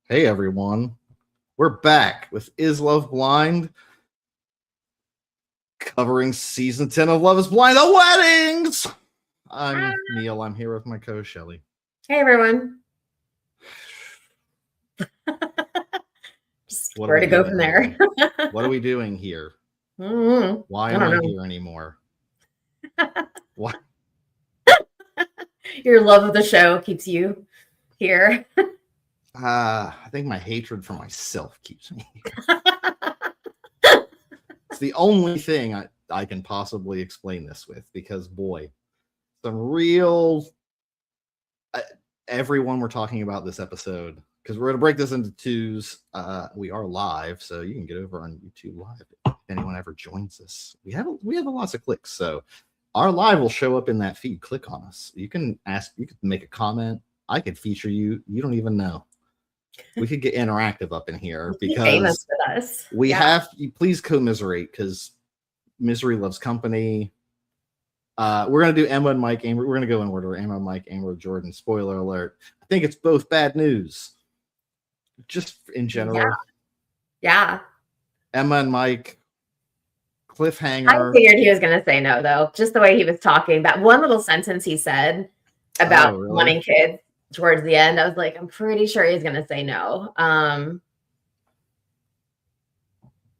Hey everyone, we're back with Is Love Blind, covering season 10 of Love is Blind, the weddings! I'm Neil, I'm here with my co-host Shelly. Hey everyone. Just where to go from there. What are we doing here? Mm-hmm. Why am I here anymore? Why? Your love of the show keeps you here. I think my hatred for myself keeps me here. It's the only thing I can possibly explain this with, because boy, some real everyone we're talking about this episode, because we're going to break this into twos. We are live, so you can get over on YouTube Live if anyone ever joins us. We have lots of clicks, so our live will show up in that feed. Click on us. You can make a comment. I could feature you. You don't even know. We could get interactive up in here because famous with us. We have. Please commiserate, because misery loves company. We're going to do Emma and Mike. We're going to go in order. Emma, Mike, Amber, Jordan. Spoiler alert. I think it's both bad news. Just in general. Yeah. Emma and Mike. Cliffhanger. I figured he was going to say no, though. Just the way he was talking. That one little sentence he said about wanting kids towards the end, I was like, I'm pretty sure he's going to say no.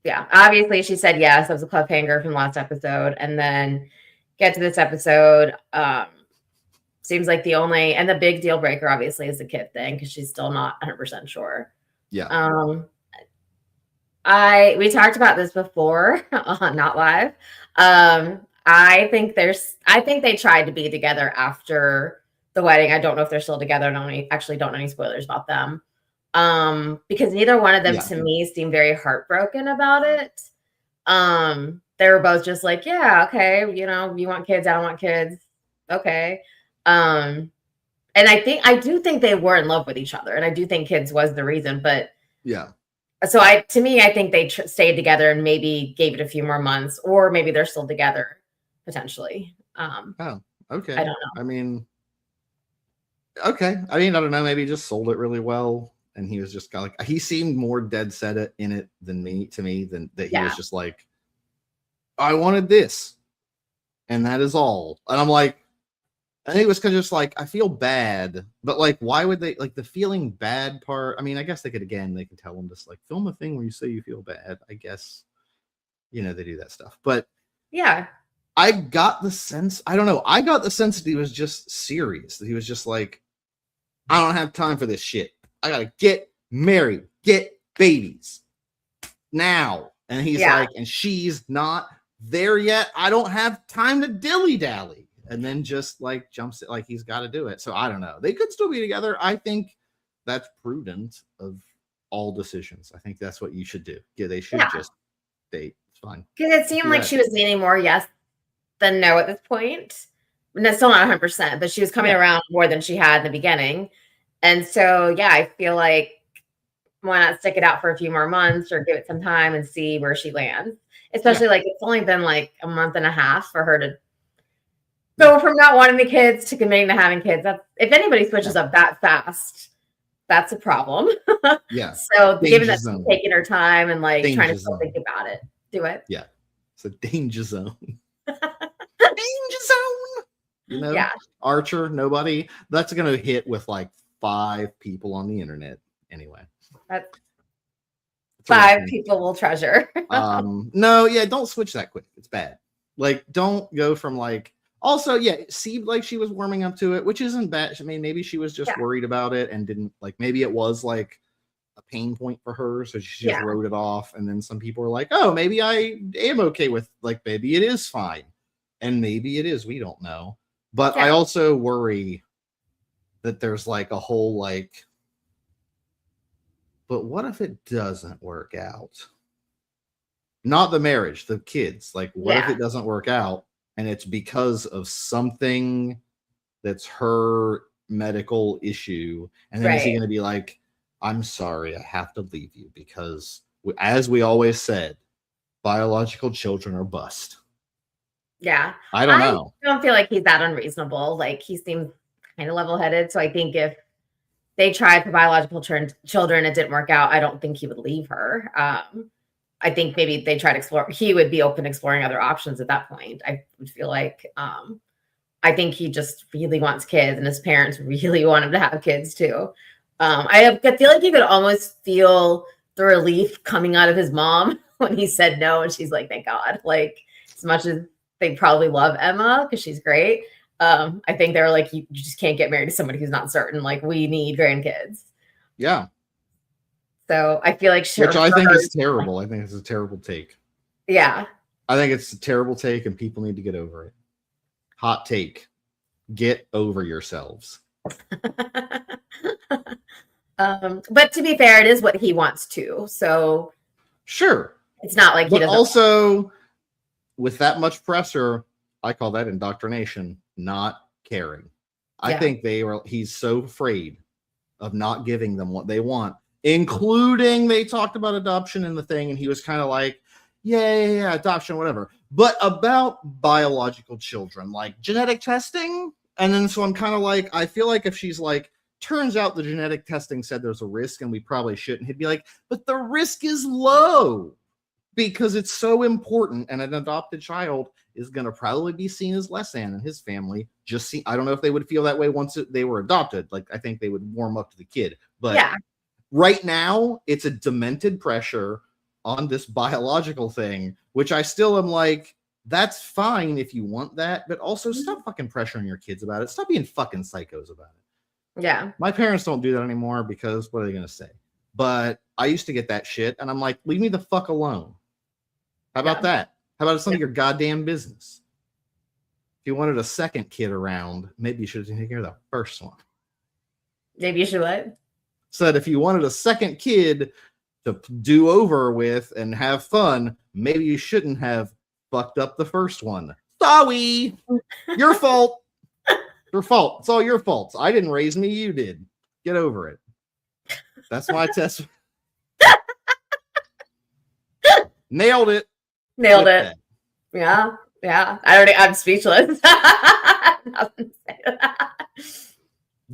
Yeah. Obviously, she said yes. That was a cliffhanger from last episode. And then get to this episode. Seems like the only and the big deal breaker obviously is the kid thing, because she's still not 100% sure. Yeah. We talked about this before, not live. I think they tried to be together after the wedding. I don't know if they're still together. Actually don't know any spoilers about them. Because neither one of them to me seemed very heartbroken about it. They were both just like, yeah, okay, you want kids, I don't want kids. Okay. And I do think they were in love with each other, and I do think kids was the reason, but yeah. So I think they stayed together and maybe gave it a few more months, or maybe they're still together potentially. Oh, okay. I don't know. I mean, okay. I don't know. Maybe he just sold it really well, and he was just kind of like, he seemed more dead set in it than than that. He was just like, I wanted this, and that is all. And I'm like, I think it was kind of just like, I feel bad, but like, why would they, like, the feeling bad part? I mean, I guess they could tell them just like film a thing where you say you feel bad. I guess, they do that stuff. But yeah, I got the sense, I don't know. I got the sense that he was just serious. That he was just like, I don't have time for this shit. I gotta get married, get babies now. And he's like, and she's not there yet. I don't have time to dilly-dally. And then just like jumps it, like he's got to do it. So I don't know. They could still be together. I think that's prudent of all decisions. I think that's what you should do. Yeah, they should just date. It's fine. Because it seemed like she was leaning more yes than no at this point. And that's still not 100%, but she was coming around more than she had in the beginning. And so, I feel like, why not stick it out for a few more months or give it some time and see where she lands? Especially like it's only been like a month and a half for her to go from not wanting the kids to committing to having kids. If anybody switches up that fast, that's a problem. Yeah. So given that she's taking her time and like trying to still think about it, do it. Yeah. It's a danger zone. Danger zone. Archer, nobody. That's gonna hit with like 5 people on the internet anyway. That's 5 people will treasure. No, don't switch that quick. It's bad. Like, don't go from like. Also, it seemed like she was warming up to it, which isn't bad. I mean, maybe she was just worried about it and didn't like. Maybe it was like a pain point for her, so she just wrote it off. And then some people were like, "Oh, maybe I am okay with like maybe it is fine," and maybe it is. We don't know. But I also worry that there's like a whole like. But what if it doesn't work out? Not the marriage, the kids. Like, what if it doesn't work out? And it's because of something that's her medical issue. And then is he going to be like, I'm sorry, I have to leave you because, as we always said, biological children are bust. Yeah. I don't know. I don't feel like he's that unreasonable. Like, he seems kind of level-headed. So I think if they tried for biological children. It didn't work out. I don't think he would leave her. I think maybe they tried to explore. He would be open to exploring other options at that point. I would feel like. I think he just really wants kids, and his parents really want him to have kids too. I feel like you could almost feel the relief coming out of his mom when he said no, and she's like, "Thank God!" Like, as much as they probably love Emma because she's great, I think they were like, "You just can't get married to somebody who's not certain. Like, we need grandkids." Yeah. So I feel like which I think is terrible. I think it's a terrible take. Yeah. I think it's a terrible take, and people need to get over it. Hot take. Get over yourselves. But to be fair, it is what he wants to. So sure. It's not like he doesn't. Also, with that much pressure, I call that indoctrination, not caring. I think he's so afraid of not giving them what they want, including they talked about adoption in the thing, and he was kind of like, yeah, adoption, whatever. But about biological children, like genetic testing. And then so I'm kind of like, I feel like if she's like, turns out the genetic testing said there's a risk and we probably shouldn't, he'd be like, but the risk is low because it's so important, and an adopted child is going to probably be seen as less than, and his family just see. I don't know if they would feel that way once they were adopted. Like, I think they would warm up to the kid. But right now, it's a demented pressure on this biological thing, which I still am like, that's fine if you want that, but also stop fucking pressuring your kids about it. Stop being fucking psychos about it. Yeah. My parents don't do that anymore because what are they going to say? But I used to get that shit, and I'm like, leave me the fuck alone. How about that? How about it's none of your goddamn business? If you wanted a second kid around, maybe you should have taken care of the first one. Maybe you should what? Said if you wanted a second kid to do over with and have fun, maybe you shouldn't have fucked up the first one. Sorry. Your fault. Your fault. It's all your fault. I didn't raise me. You did. Get over it. That's my test. Nailed it. Nailed it. That. Yeah. I'm speechless. Nothing to say to that.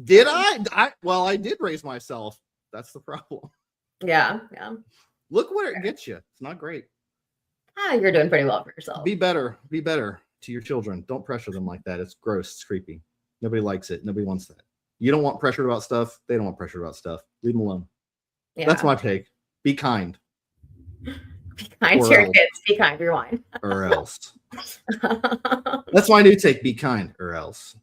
Did I? Well, I did raise myself. That's the problem. Yeah. Look where it gets you. It's not great. You're doing pretty well for yourself. Be better to your children. Don't pressure them like that. It's gross. It's creepy. Nobody likes it. Nobody wants that. You don't want pressure about stuff. They don't want pressure about stuff. Leave them alone. Yeah. That's my take. Be kind. Be kind to your kids. Be kind. Rewind. Or else. That's my new take. Be kind or else.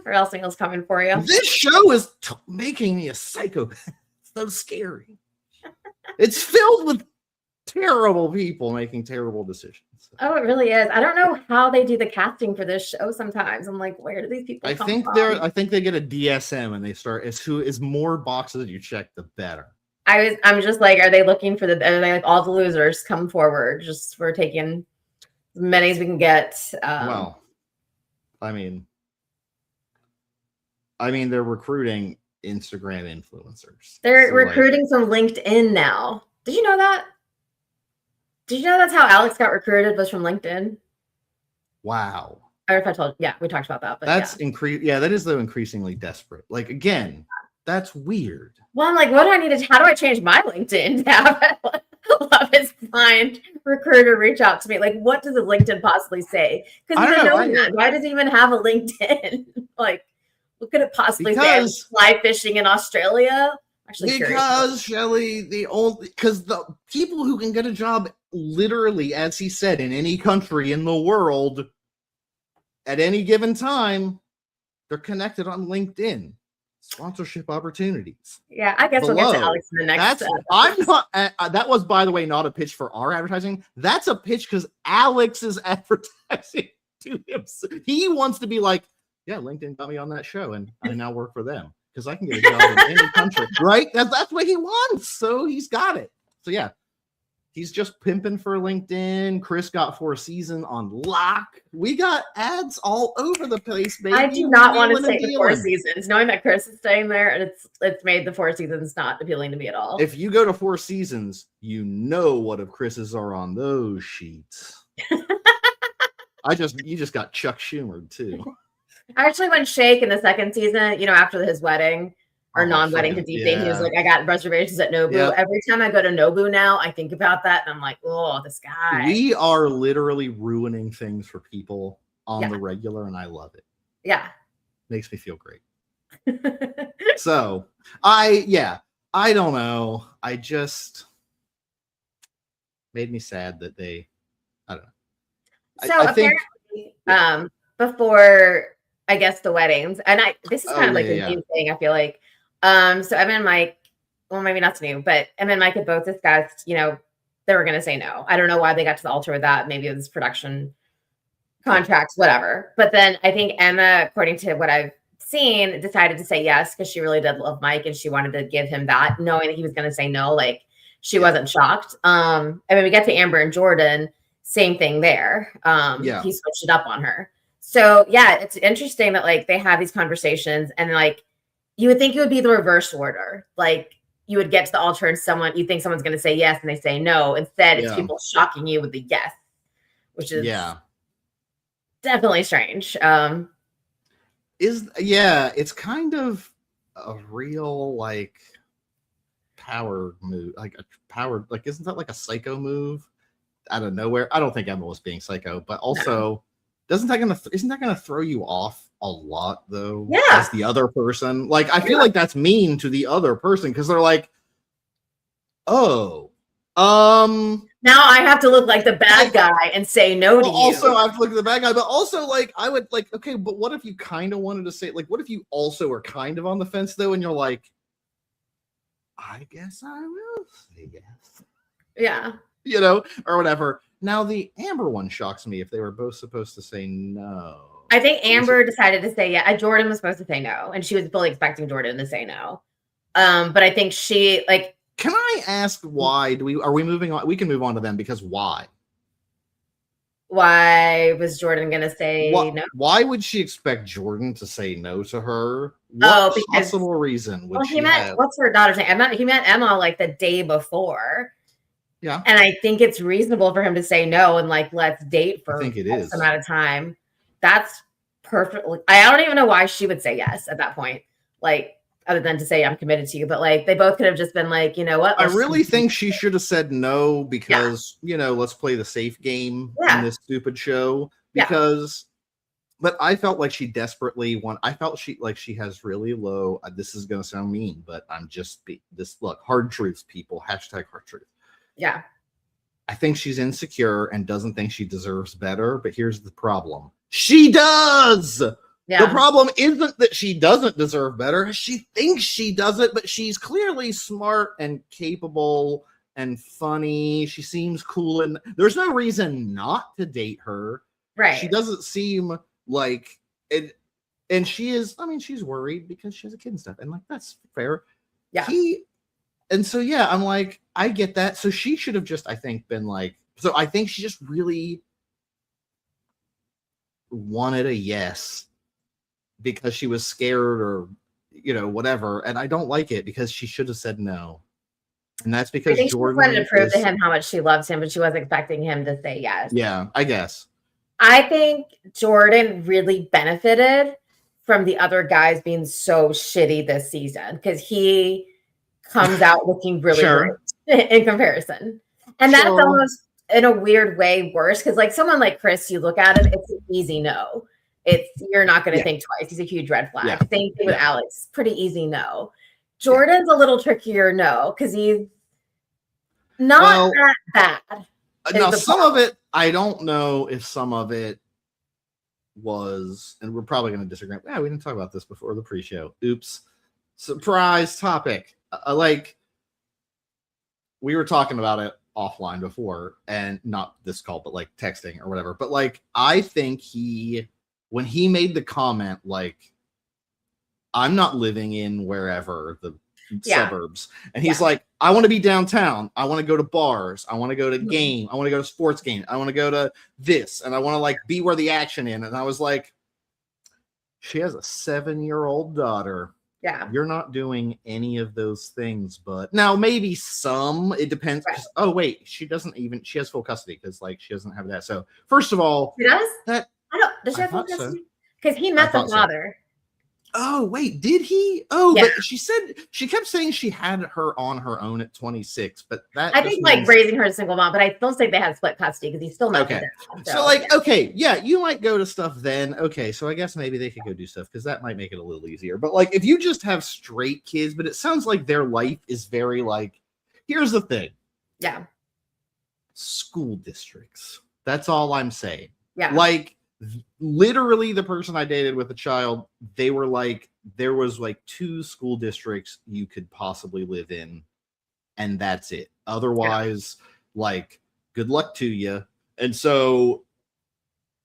Or else Single's coming for you. This show is making me a psychopath. It's so scary. It's filled with terrible people making terrible decisions. Oh, it really is. I don't know how they do the casting for this show sometimes. I'm like, where do these people come from? I think they get a DSM and they start as who is more boxes you check, the better. I'm just like, are they looking for are they like all the losers come forward? Just we're taking as many as we can get. Well, I mean they're recruiting Instagram influencers. They're recruiting from LinkedIn now. Did you know that? Did you know that's how Alex got recruited, was from LinkedIn? Wow. I don't know if I told you. Yeah, we talked about that. But that's that is though increasingly desperate. Like, again, that's weird. Well, I'm like, how do I change my LinkedIn to have Love is Blind recruiter reach out to me? Like, what does a LinkedIn possibly say? Because why does it even have a LinkedIn? Like, what could it possibly say? Fly fishing in Australia? Actually, because Shelly, because the people who can get a job literally, as he said, in any country in the world at any given time, they're connected on LinkedIn. Sponsorship opportunities. Yeah, I guess we'll get to Alex in the next. I'm not. That was, by the way, not a pitch for our advertising. That's a pitch because Alex is advertising to him. He wants to be like, yeah, LinkedIn got me on that show, and I now work for them because I can get a job in any country, right? That's what he wants. So he's got it. So yeah, he's just pimping for LinkedIn. Chris got 4 Seasons on lock. We got ads all over the place, baby. I do not want to say the 4 Seasons, knowing that Chris is staying there, and it's made the 4 Seasons not appealing to me at all. If you go to 4 Seasons, you know what of Chris's are on those sheets. You just got Chuck Schumer too. I actually went shake in the second season, you know, after his wedding or Oh, non-wedding to fucking deep date. He was yeah. like, I got reservations at Nobu. Yep. Every time I go to Nobu now, I think about that and I'm like, oh, this guy. We are literally ruining things for people on Yeah. the regular, and I love it. Yeah. Makes me feel great. So I don't know. I just made me sad that they, I don't know. So I think apparently, before I guess the weddings, and this is kind of like a yeah. new thing, I feel like. So Emma and Mike, well, maybe not new, but Emma and Mike had both discussed, you know, they were gonna say no. I don't know why they got to the altar with that. Maybe it was production contracts, whatever. But then I think Emma, according to what I've seen, decided to say yes because she really did love Mike and she wanted to give him that, knowing that he was gonna say no. Like she wasn't shocked. And when we get to Amber and Jordan, same thing there. He switched it up on her. So yeah, it's interesting that like they have these conversations and like you would think it would be the reverse order. Like you would get to the altar and you think someone's going to say yes and they say no. Instead, it's people shocking you with the yes, which is definitely strange. It's kind of a real like power move, like a power, like isn't that like a psycho move out of nowhere? I don't think Emma was being psycho, but also isn't that gonna throw you off a lot though? Yeah, as the other person, like I feel like that's mean to the other person because they're like, oh, now I have to look like the bad guy and say no to you. Also, I have to look at the bad guy, but also like I would like, okay, but what if you kind of wanted to say, like, what if you also are kind of on the fence though, and you're like, I guess I will say yes. Yeah. You know, or whatever. Now the Amber one shocks me if they were both supposed to say no. I think Amber decided to say yeah. Jordan was supposed to say no, and she was fully expecting Jordan to say no. But I think she like. Can I ask why? Are we moving on? We can move on to them because why? Why was Jordan going to say no? Why would she expect Jordan to say no to her? What possible reason would she have? What's her daughter's name? He met Emma like the day before. Yeah. And I think it's reasonable for him to say no and like, let's date for X amount of time. That's perfectly. I don't even know why she would say yes at that point. Like, other than to say I'm committed to you, but like they both could have just been like, you know what? I really think she should have said no because you know, let's play the safe game in this stupid show. Because, but I felt like she desperately I felt she has really low. This is going to sound mean, but I'm just look, hard truths, people. # hard truth. Yeah. I think she's insecure and doesn't think she deserves better. But here's the problem: she does. Yeah. The problem isn't that she doesn't deserve better. She thinks she doesn't, but she's clearly smart and capable and funny. She seems cool, and there's no reason not to date her. Right. She doesn't seem like it, and she is. I mean, she's worried because she has a kid and stuff, and like that's fair. Yeah. And so I'm like, I get that. So she should have just, I think, been like. So I think she just really wanted a yes. Because she was scared or, you know, whatever. And I don't like it because she should have said no. And that's because Jordan wanted to prove to him how much she loves him, but she wasn't expecting him to say yes. Yeah, I guess. I think Jordan really benefited from the other guys being so shitty this season because he comes out looking really great in comparison. And that's almost in a weird way worse because like someone like Chris, you look at him, it's an easy no. You're not going to think twice. He's a huge red flag. Same thing with Alex. Pretty easy no. Jordan's a little trickier no because he's not that bad. Now some of it, I don't know if some of it was, and we're probably going to disagree. Yeah, we didn't talk about this before the pre-show. Oops, surprise topic. Like we were talking about it offline before, and not this call, but like texting or whatever. But like I think when he made the comment, like, I'm not living in wherever the suburbs. And he's like, I want to be downtown. I want to go to bars. I want to go to game. I want to go to sports game. I want to go to this. And I want to like be where the action is. And I was like, she has a 7-year-old daughter. Yeah. You're not doing any of those things, but now maybe some, it depends. Right. Oh, wait, she has full custody because like she doesn't have that. So first of all, she does? That, does she have full custody? Because he I met the thought so. father. Oh, wait, did he? Oh, Yeah. but she kept saying she had her on her own at 26, but that I just think like means raising her as a single mom, but I still think they had split custody because he still met the okay. dad. So like, okay, yeah, you might go to stuff then. Okay, so I guess maybe they could go do stuff because that might make it a little easier. But like, if you just have straight kids, but it sounds like their life is very like, here's the thing. Yeah. School districts. That's all I'm saying. Yeah. Like, literally the person I dated with a child, they were like, there was like 2 school districts you could possibly live in, and that's it. Otherwise, like, good luck to you. And so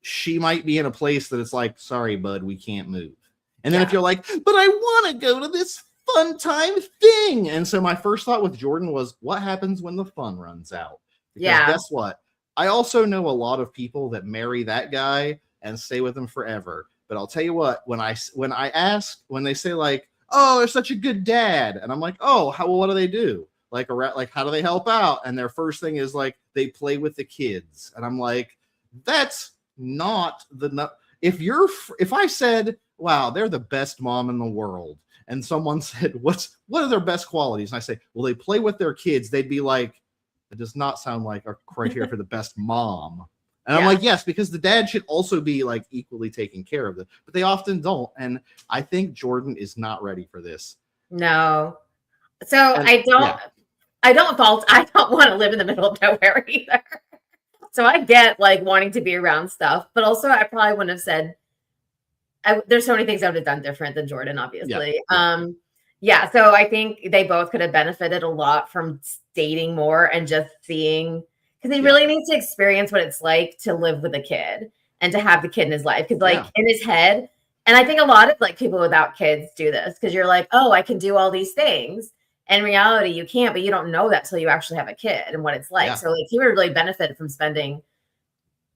she might be in a place that it's like, sorry, bud, we can't move. And then if you're like, but I want to go to this fun time thing. And so my first thought with Jordan was, what happens when the fun runs out? Because guess what? I also know a lot of people that marry that guy and stay with him forever. But I'll tell you what, when they say like, oh, they're such a good dad, and I'm like, oh, what do they do? Like how do they help out? And their first thing is like they play with the kids, and I'm like, that's not the if I said, wow, they're the best mom in the world, and someone said, what are their best qualities? And I say, well, they play with their kids, they'd be like, it does not sound like a criteria for the best mom. And I'm like, yes, because the dad should also be like equally taking care of them, but they often don't. And I think Jordan is not ready for this. No. So I don't want to live in the middle of nowhere either. So I get like wanting to be around stuff, but also I probably wouldn't have said, there's so many things I would have done different than Jordan, obviously. So I think they both could have benefited a lot from dating more and just seeing, because he really needs to experience what it's like to live with a kid and to have the kid in his life. Because like in his head, and I think a lot of like people without kids do this because you're like, oh, I can do all these things. In reality, you can't, but you don't know that till you actually have a kid and what it's like. So like he would really benefit from spending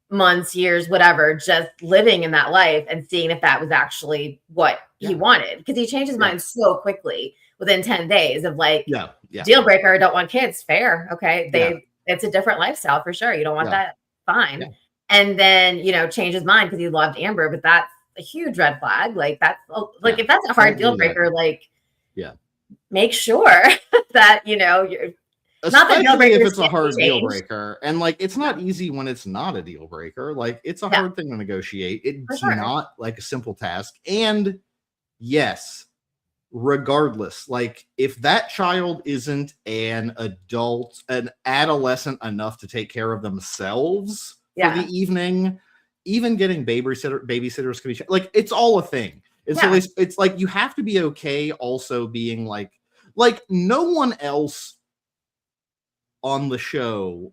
months, years, whatever, just living in that life and seeing if that was actually what he wanted. Because he changed his mind so quickly within 10 days of like, deal breaker, don't want kids. Fair. Okay. It's a different lifestyle for sure. You don't want that. Fine. And then, change his mind because he loved Amber, but that's a huge red flag. Like that's like, if that's a hard deal breaker, like, make sure that, you're, especially if it's a hard deal breaker. And like, it's not easy when it's not a deal breaker. Like, it's a hard thing to negotiate. It's not like a simple task. And yes, regardless, like if that child isn't an adolescent enough to take care of themselves for the evening, even getting babysitters can be like, it's all a thing. And so it's like, you have to be okay also being like no one else on the show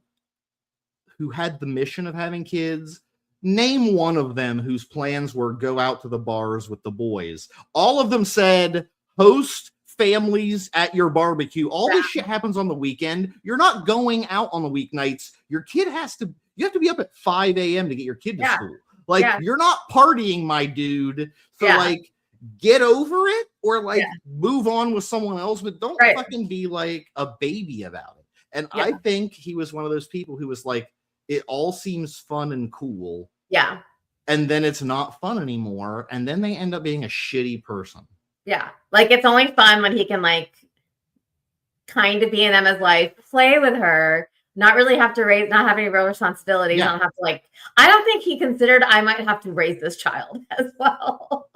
who had the mission of having kids, name one of them whose plans were go out to the bars with the boys. All of them said host families at your barbecue. All this shit happens on the weekend. You're not going out on the weeknights. Your kid you have to be up at 5 a.m. to get your kid to school. Like you're not partying, my dude. So like get over it or like move on with someone else, but don't fucking be like a baby about it. And I think he was one of those people who was like, it all seems fun and cool. Yeah. And then it's not fun anymore. And then they end up being a shitty person. Yeah. Like it's only fun when he can like kind of be in Emma's life, play with her, not really have to not have any real responsibilities. Not have to like, I don't think he considered I might have to raise this child as well.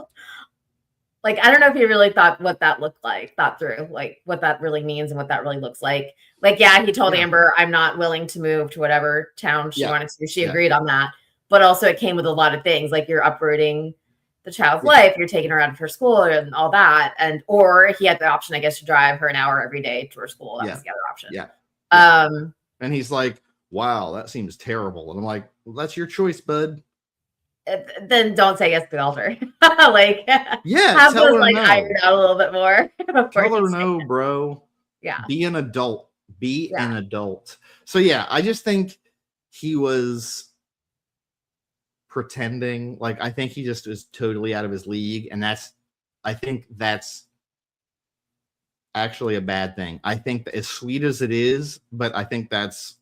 Like, I don't know if he really thought what that looked like, thought through, like what that really means and what that really looks like. Like, he told Amber, I'm not willing to move to whatever town she wanted to. She agreed on that. But also it came with a lot of things, like you're uprooting the child's life, you're taking her out of her school and all that. Or he had the option, I guess, to drive her an hour every day to her school. That was the other option. And he's like, wow, that seems terrible. And I'm like, well, that's your choice, bud. Then don't say yes to the altar. Like, have those like ironed out a little bit more. Tell her no, bro. Yeah. Be an adult. Be an adult. So I just think he was pretending. Like, I think he just is totally out of his league. And I think that's actually a bad thing. I think that as sweet as it is, but I think that's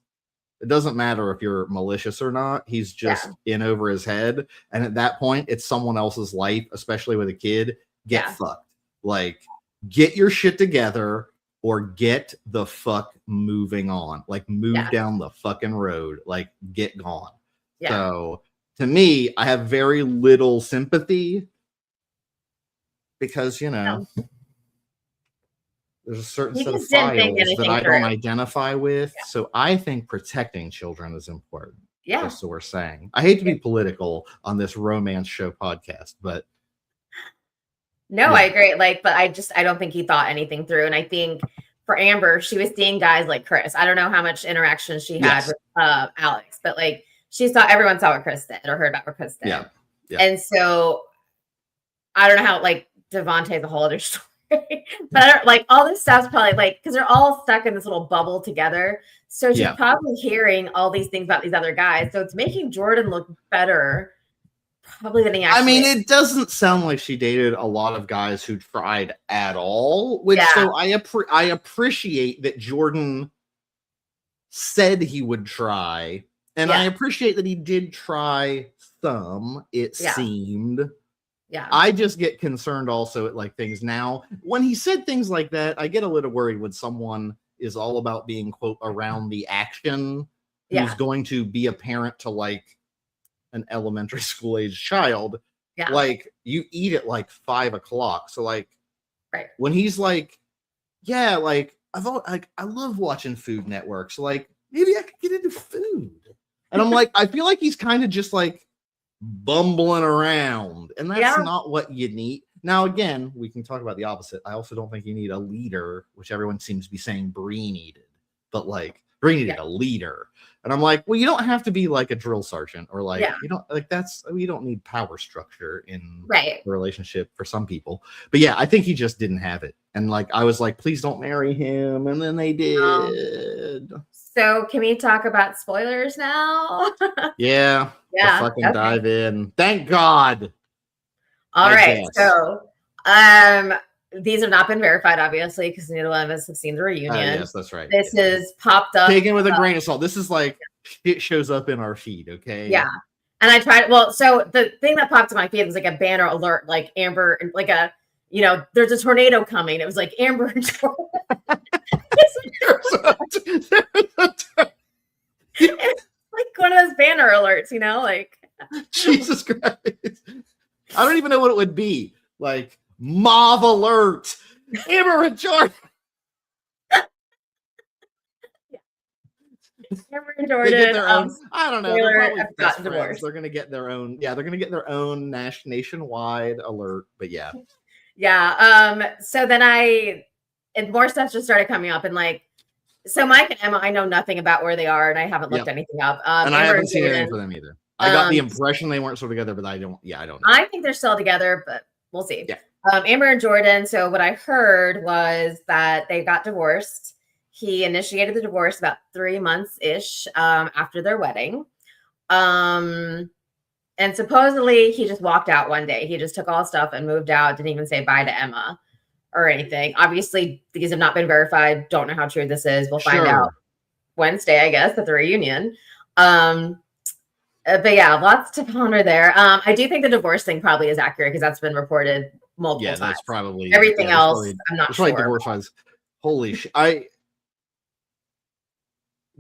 It doesn't matter if you're malicious or not. He's just in over his head. And at that point, it's someone else's life, especially with a kid. Get fucked. Like, get your shit together or get the fuck moving on. Like, move down the fucking road. Like, get gone. So, to me, I have very little sympathy because, you know, there's a certain set of files that I don't identify with. So I think protecting children is important. Just so we're saying. I hate to be political on this romance show podcast, but no, I agree. Like, but I don't think he thought anything through. And I think for Amber, she was seeing guys like Chris. I don't know how much interaction she had with Alex, but like everyone saw what Chris did or heard about what Chris did. And so I don't know how, like, Devontae's a whole other story. But I don't, like, all this stuff's probably like, because they're all stuck in this little bubble together. So she's probably hearing all these things about these other guys. So it's making Jordan look better, probably than he actually. I mean, it doesn't sound like she dated a lot of guys who tried at all. Which so I appreciate that Jordan said he would try, and I appreciate that he did try some. It seemed. Yeah. I just get concerned also at like things now. When he said things like that, I get a little worried when someone is all about being, quote, around the action, who's going to be a parent to like an elementary school age child. Yeah. Like, you eat at like 5 o'clock. So like when he's like, like I love watching Food Network. So like maybe I could get into food. And I'm like, I feel like he's kind of just like bumbling around, and that's not what you need. Now, again, we can talk about the opposite. I also don't think you need a leader, which everyone seems to be saying Bree needed, but like Bree needed a leader. And I'm like, well, you don't have to be like a drill sergeant or like, you don't like you don't need power structure in a relationship for some people. But yeah, I think he just didn't have it. And like, I was like, please don't marry him. And then they did. So can we talk about spoilers now? Fucking dive in. Thank God. All right. So these have not been verified, obviously, because neither one of us have seen the reunion. Yes, that's right. This is popped up. Taken with a grain of salt. This is like it shows up in our feed, okay? Yeah. And I tried, so the thing that popped in my feed was like a banner alert, like Amber, like a, you know, there's a tornado coming. It was like Amber and Jordan. It's like one of those banner alerts, you know, like Jesus Christ. I don't even know what it would be. Like Mauve alert. Amber and Jordan. Amber and Jordan. They get their own, I don't know. They're probably best friends. Divorced. They're gonna get their own. Yeah, they're gonna get their own nationwide alert. But yeah. Yeah. So then more stuff just started coming up, and like, so Mike and Emma, I know nothing about where they are, and I haven't looked anything up. And I haven't seen anything for them either. I got the impression they weren't still together, but I don't know. I think they're still together, but we'll see. Yeah. Amber and Jordan. So what I heard was that they got divorced. He initiated the divorce about 3 months-ish after their wedding. And supposedly he just walked out one day. He just took all his stuff and moved out, didn't even say bye to Emma or anything. Obviously, these have not been verified. Don't know how true this is. We'll find out Wednesday, I guess, at the reunion. But yeah, lots to ponder there. I do think the divorce thing probably is accurate because that's been reported multiple times. That's probably everything else. I'm not sure. Divorce files. Holy shit!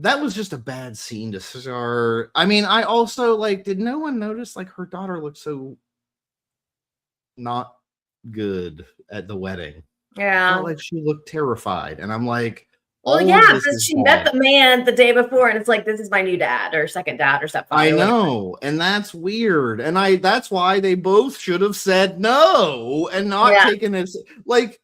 That was just a bad scene to start. I mean, I also like. Did no one notice like her daughter looked so not good at the wedding? Yeah, I felt like she looked terrified, and I'm like. Well, yeah, because she met the man the day before, and it's like, this is my new dad or second dad or stepfather. I know, and that's weird. And that's why they both should have said no and not taken this. Like,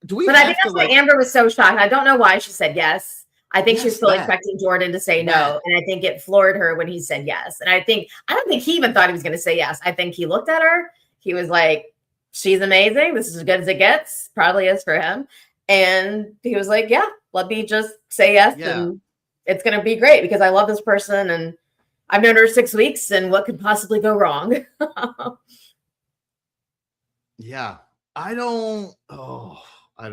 do we? But I think that's why Amber was so shocked. I don't know why she said yes. I think she's still expecting Jordan to say no, and I think it floored her when he said yes. And I don't think he even thought he was going to say yes. I think he looked at her. He was like, "She's amazing. This is as good as it gets." Probably is for him. And he was like, yeah, let me just say yes. And it's going to be great because I love this person and I've known her 6 weeks and what could possibly go wrong? Yeah. I don't know. I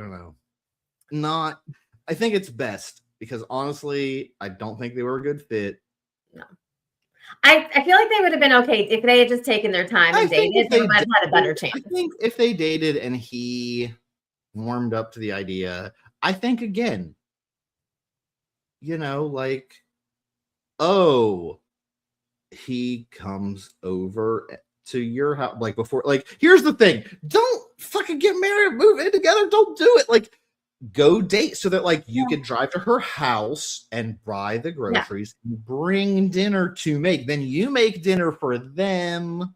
think it's best because honestly, I don't think they were a good fit. No. I feel like they would have been okay if they had just taken their time and dated. They might have had a better chance. I think if they dated and he warmed up to the idea, I think again, you know, like, oh, he comes over to your house, like before, like, here's the thing, don't fucking get married, move in together, don't do it, like, go date so that like you can drive to her house and buy the groceries, and bring dinner to make, then you make dinner for them,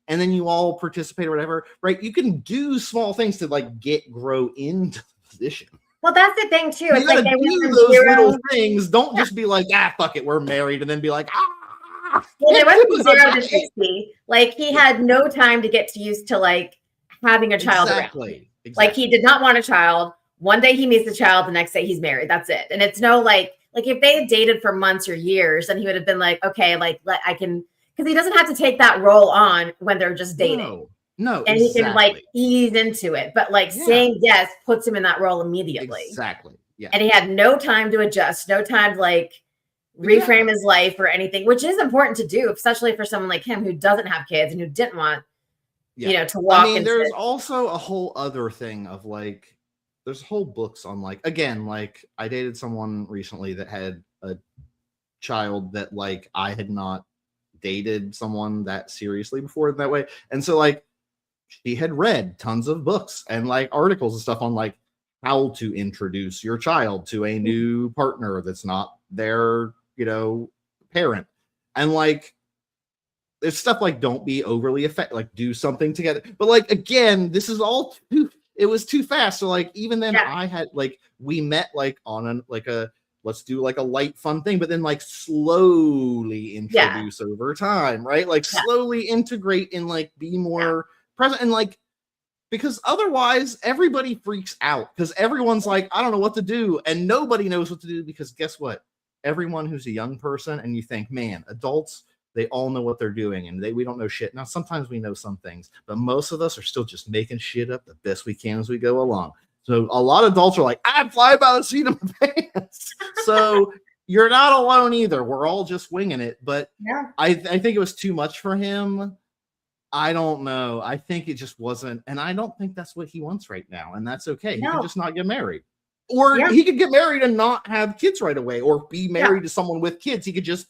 and then you all participate or whatever, right? You can do small things to like grow into the position. Well, that's the thing too. It's like they do those little things. Don't just be like, fuck it, we're married, and then be like, Well, they went from 0 to 60. Like he had no time to get used to like having a child around. Like he did not want a child. One day he meets the child, the next day he's married. That's it. And it's no like if they had dated for months or years, then he would have been like, okay, like I can, because he doesn't have to take that role on when they're just dating. No, and he can like ease into it. But like saying yes puts him in that role immediately. Exactly. Yeah. And he had no time to adjust, no time to like reframe his life or anything, which is important to do, especially for someone like him who doesn't have kids and who didn't want, you know, to walk. I mean, there's also a whole other thing of like, there's whole books on like, again, like I dated someone recently that had a child that like I had not dated someone that seriously before that way. And so like she had read tons of books and like articles and stuff on like how to introduce your child to a new partner that's not their, you know, parent. And like there's stuff like don't be overly effective, like do something together. But like again, this is all it was too fast. So like even then I had like we met like on a let's do like a light fun thing, but then like slowly introduce over time, right? Like slowly integrate and like be more present, and like because otherwise everybody freaks out because everyone's like, I don't know what to do, and nobody knows what to do because guess what? Everyone who's a young person and you think, man, adults, they all know what they're doing and we don't know shit. Now, sometimes we know some things, but most of us are still just making shit up the best we can as we go along. So a lot of adults are like, I fly by the seat of my pants. So you're not alone either. We're all just winging it. But I think it was too much for him. I don't know. I think it just wasn't. And I don't think that's what he wants right now. And that's okay. He can just not get married. Or he could get married and not have kids right away, or be married to someone with kids. He could just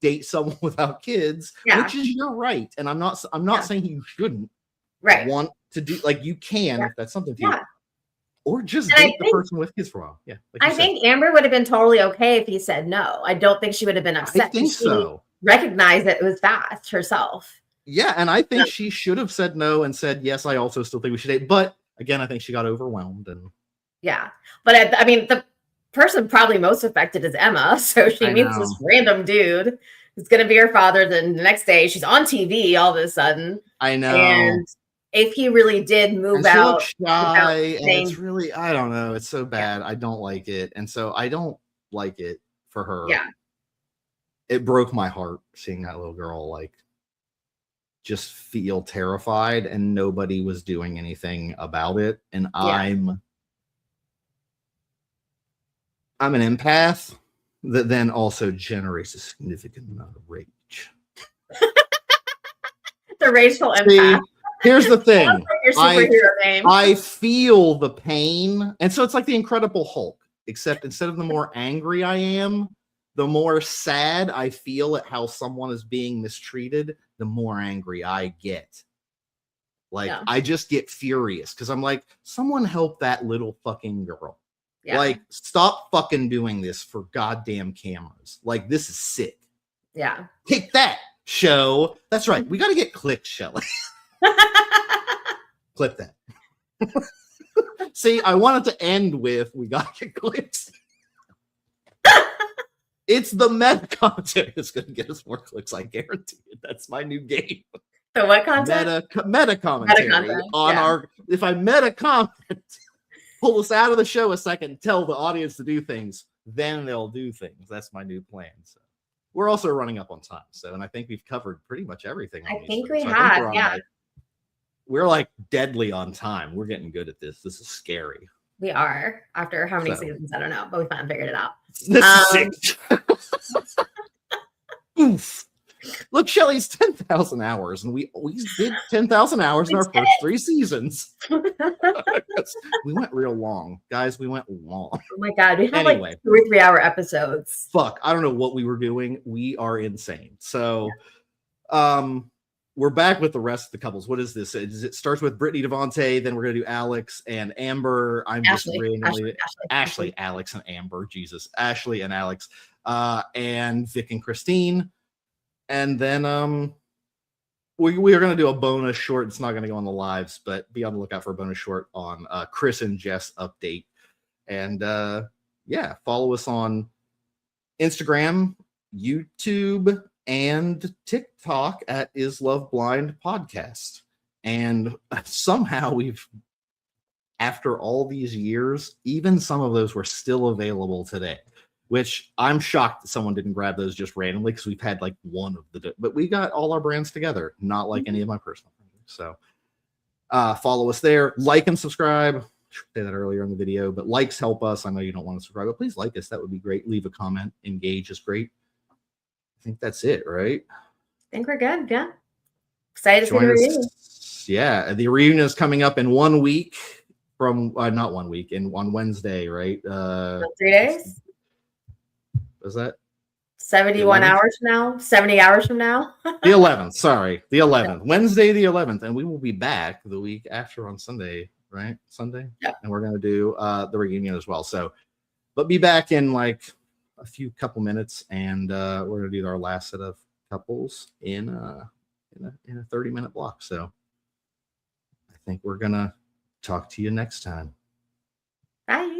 date someone without kids, which is your right. And I'm not saying you shouldn't right. want to do, like, you can, if that's something to you, or just date the person with kids for a while. Yeah. Like I think Amber would have been totally okay if he said no. I don't think she would have been upset. I think so. Recognized that it was fast herself. Yeah. And I think she should have said no and said, yes, I also still think we should date. But again, I think she got overwhelmed. And but I mean, the person probably most affected is Emma. So she meets this random dude who's going to be her father. Then the next day she's on TV all of a sudden. I know. And if he really did move out, shy, and it's really, I don't know. It's so bad. I don't like it. And so I don't like it for her. Yeah. It broke my heart seeing that little girl like just feel terrified and nobody was doing anything about it. And I'm an empath that then also generates a significant amount of rage. The rageful empath. Here's the thing. Like your superhero name. I feel the pain. And so it's like the Incredible Hulk, except instead of the more angry I am, the more sad I feel at how someone is being mistreated, the more angry I get. Like, I just get furious because I'm like, someone help that little fucking girl. Yeah. Like, stop fucking doing this for goddamn cameras. Like, this is sick. Yeah. Take that, show. That's right. We got to get clicks, Shelly. Clip that. See, I wanted to end with, we got to get clicks. It's the meta commentary that's going to get us more clicks. I guarantee it. That's my new game. So what content? Meta commentary on our. If I meta comment, pull us out of the show a second, tell the audience to do things, then they'll do things. That's my new plan. So we're also running up on time. So, and I think we've covered pretty much everything. I think we have. Yeah. We're like deadly on time. We're getting good at this. This is scary. We are. After how many seasons? I don't know, but we finally figured it out. This is sick. Oof. Look, Shelly's 10,000 hours, and we did 10,000 hours in our first 3 seasons. We went real long, guys. We went long. Oh my god, we had Anyway. like 2 or 3 hour episodes. Fuck, I don't know what we were doing. We are insane. So, we're back with the rest of the couples. What is this? It starts with Brittany Devontae, then we're gonna do Alex and Amber. I'm just randomly Ashley, Alex, and Amber. Jesus, Ashley and Alex, and Vic and Christine. And then we are going to do a bonus short. It's not going to go on the lives, but be on the lookout for a bonus short on Chris and Jess update. And yeah, follow us on Instagram, YouTube, and TikTok at Is Love Blind Podcast. And somehow after all these years, even some of those were still available today, which I'm shocked that someone didn't grab those just randomly, because we've had like one of but we got all our brands together, not like any of my personal projects. So follow us there, like and subscribe. I should say that earlier in the video, but likes help us. I know you don't want to subscribe, but please like us. That would be great. Leave a comment. Engage is great. I think that's it, right? I think we're good. Yeah. Excited to see the reunion. Yeah, the reunion is coming up in 1 week from not 1 week, on Wednesday, right? 3 days. Was that 71 hours from now? 70 hours from now? The 11th. Sorry, the 11th. Wednesday, the 11th, and we will be back the week after on Sunday, right? Sunday. Yeah. And we're gonna do the reunion as well. So, but be back in like a couple minutes, and we're gonna do our last set of couples in a 30-minute block. So, I think we're gonna talk to you next time. Bye.